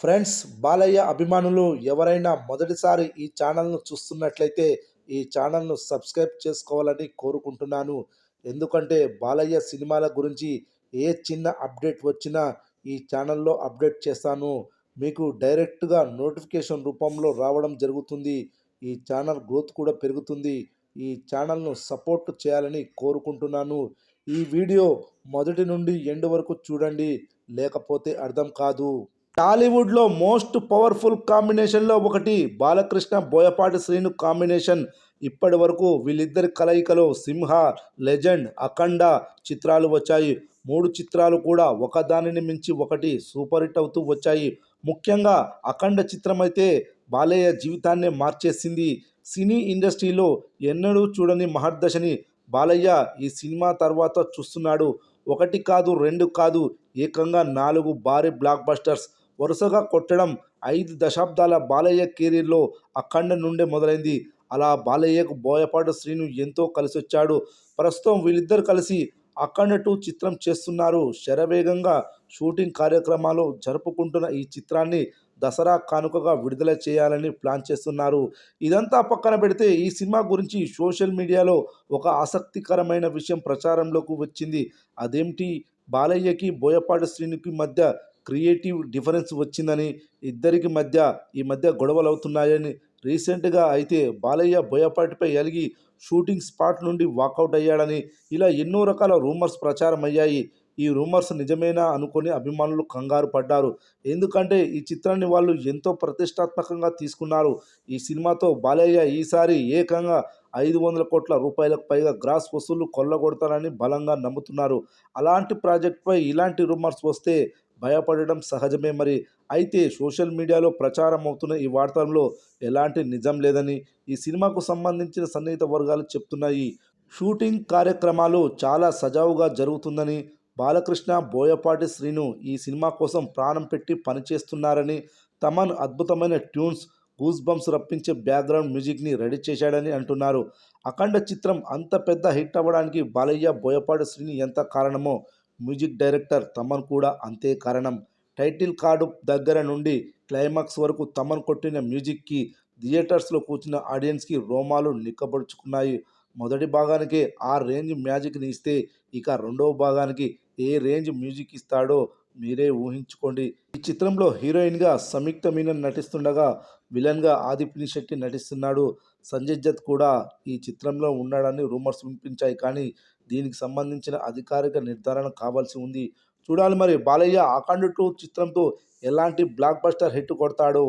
Friends, Balayya అభిమానులు ఎవరైనా మొదటిసారి ఈ ఛానల్ను చూస్తున్నట్లయితే ఈ ఛానల్ను సబ్స్క్రైబ్ చేసుకోవాలని కోరుకుంటున్నాను. ఎందుకంటే బాలయ్య సినిమాల గురించి ఏ చిన్న అప్డేట్ వచ్చినా ఈ ఛానల్లో అప్డేట్ చేస్తాను. మీకు డైరెక్ట్గా నోటిఫికేషన్ రూపంలో రావడం జరుగుతుంది. ఈ ఛానల్ గ్రోత్ కూడా పెరుగుతుంది. ఈ ఛానల్ను సపోర్ట్ చేయాలని కోరుకుంటున్నాను. ఈ వీడియో మొదటి నుండి ఎండ్ వరకు చూడండి, లేకపోతే అర్థం కాదు. టాలీవుడ్లో మోస్ట్ పవర్ఫుల్ కాంబినేషన్లో ఒకటి బాలకృష్ణ బోయపాటి శ్రీను కాంబినేషన్. ఇప్పటి వరకు వీళ్ళిద్దరి కలయికలో సింహ, లెజెండ్, అఖండ చిత్రాలు వచ్చాయి. 3 చిత్రాలు కూడా ఒకదానిని మించి ఒకటి సూపర్ హిట్ అవుతూ వచ్చాయి. ముఖ్యంగా అఖండ చిత్రం అయితే బాలయ్య జీవితాన్నే మార్చేసింది. సినీ ఇండస్ట్రీలో ఎన్నడూ చూడని మహర్దశని బాలయ్య ఈ సినిమా తర్వాత చూస్తున్నాడు. ఒకటి కాదు, రెండు కాదు, ఏకంగా 4 భారీ బ్లాక్ బస్టర్స్ వరుసగా కొట్టడం 5 దశాబ్దాల బాలయ్య కెరీర్లో అఖండ నుండే మొదలైంది. అలా బాలయ్యకు బోయపాటి శ్రీను ఎంతో కలిసొచ్చాడు. ప్రస్తుతం వీళ్ళిద్దరు కలిసి అఖండ 2 చిత్రం చేస్తున్నారు. శరవేగంగా షూటింగ్ కార్యక్రమాలు జరుపుకుంటున్న ఈ చిత్రాన్ని దసరా కానుకగా విడుదల చేయాలని ప్లాన్ చేస్తున్నారు. ఇదంతా పక్కన పెడితే ఈ సినిమా గురించి సోషల్ మీడియాలో ఒక ఆసక్తికరమైన విషయం ప్రచారంలోకి వచ్చింది. అదేమిటి, బాలయ్యకి బోయపాటి శ్రీనుకి మధ్య క్రియేటివ్ డిఫరెన్స్ వచ్చిందని, ఇద్దరికి మధ్య ఈ మధ్య గొడవలు అవుతున్నాయని, రీసెంట్గా అయితే బాలయ్య బోయపాటిపై అలిగి షూటింగ్ స్పాట్ నుండి వాకౌట్ అయ్యాడని, ఇలా ఎన్నో రకాల రూమర్స్ ప్రచారం అయ్యాయి. ఈ రూమర్స్ నిజమేనా అనుకొని అభిమానులు కంగారు పడ్డారు. ఎందుకంటే ఈ చిత్రాన్ని వాళ్ళు ఎంతో ప్రతిష్టాత్మకంగా తీసుకున్నారు. ఈ సినిమాతో బాలయ్య ఈసారి ఏకంగా 500 కోట్ల రూపాయలకు పైగా గ్రాస్ వసూళ్లు కొల్లగొడతారని బలంగా నమ్ముతున్నారు. అలాంటి ప్రాజెక్టుపై ఇలాంటి రూమర్స్ వస్తే భయపడడం సహజమే మరి. అయితే సోషల్ మీడియాలో ప్రచారం అవుతున్న ఈ వార్తల్లో ఎలాంటి నిజం లేదని ఈ సినిమాకు సంబంధించిన సన్నిహిత వర్గాలు చెప్తున్నాయి. షూటింగ్ కార్యక్రమాలు చాలా సజావుగా జరుగుతుందని, బాలకృష్ణ బోయపాటి శ్రీను ఈ సినిమా కోసం ప్రాణం పెట్టి పనిచేస్తున్నారని, తమన్ అద్భుతమైన ట్యూన్స్, గూస్ బంప్స్ రప్పించే బ్యాక్గ్రౌండ్ మ్యూజిక్ని రెడీ చేశాడని అంటున్నారు. అఖండ చిత్రం అంత పెద్ద హిట్ అవ్వడానికి బాలయ్య బోయపాటి శ్రీను ఎంత కారణమో మ్యూజిక్ డైరెక్టర్ తమన్ కూడా అంతే కారణం. టైటిల్ కార్డు దగ్గర నుండి క్లైమాక్స్ వరకు తమన్ కొట్టిన మ్యూజిక్కి థియేటర్స్లో కూర్చున్న ఆడియన్స్కి రోమాలు నిక్కబొడుచుకున్నాయి. మొదటి భాగానికే ఆ రేంజ్ మ్యాజిక్ని ఇస్తే ఇక రెండవ భాగానికి ఏ రేంజ్ మ్యూజిక్ ఇస్తాడో మీరే ఊహించుకోండి. ఈ చిత్రంలో హీరోయిన్గా సంయుక్త మీనన్ నటిస్తుండగా విలన్గా ఆది పినిశెట్టి నటిస్తున్నాడు. సంజయ్ దత్ కూడా ఈ చిత్రంలో ఉన్నాడని రూమర్స్ వినిపించాయి. కానీ దీనికి సంబంధించిన అధికారిక నిర్ధారణ కావాల్సి ఉంది. చూడాలి మరి బాలయ్య అఖండ 2 చిత్రంతో ఎలాంటి బ్లాక్ బస్టర్ హిట్ కొడతాడో.